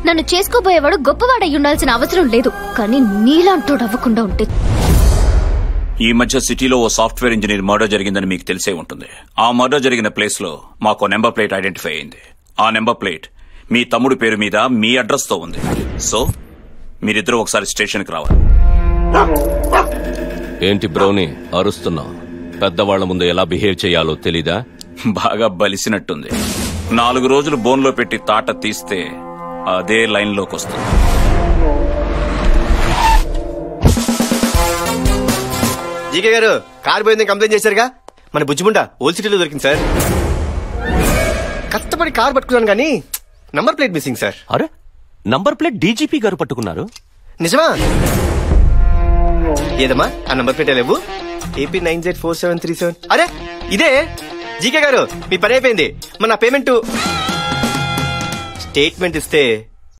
నన్ను చేసుకోబోయేవాడు గొప్పవాడై ఉండాల్సిన అవసరం లేదు, కానీ నీలాంటోడు అవ్వకుండా ఉంటే. ఈ మధ్య సిటీలో ఓ సాఫ్ట్వేర్ ఇంజనీర్ మర్డర్ జరిగిందని మీకు తెలిసే ఉంటుంది. ఆ మర్డర్ జరిగిన ప్లేస్ లో మాకు నెంబర్ ప్లేట్ ఐడెంటిఫై అయింది. ఆ నెంబర్ ప్లేట్ మీ తమ్ముడు పేరు మీద మీ అడ్రస్ తో ఉంది. సో మీరిద్దరూ ఒకసారి స్టేషన్ కి రావాలి. ఏంటి బ్రౌనీ అరుస్తున్నావు? పెద్దవాళ్ల ముందు ఎలా బిహేవ్ చేయాలో తెలీదా? బాగా బలిసినట్టుంది. 4 రోజులు బోన్లో పెట్టి తాట తీస్తే అదే లైన్ లోకి వస్తుంది. జీకే గారు, కార్ పోయిందని కంప్లైంట్ చేశారుగా, మన బుజ్జిముండ ఓల్డ్ సిటీలో దొరికింది సార్. కష్టపడి కార్ పట్టుకున్నాను కానీ నంబర్ ప్లేట్ మిస్సింగ్ సార్. అరే, నంబర్ ప్లేట్ డీజీపీ గారు పట్టుకున్నారు. నిజమా? ఏదమ్మా ఆ నంబర్ ప్లేట్ లేవు. AP 9Z4737. అరే ఇదే జీకే గారు, మీ పని అయిపోయింది. మన పేమెంట్ స్టేట్మెంట్ ఇస్తే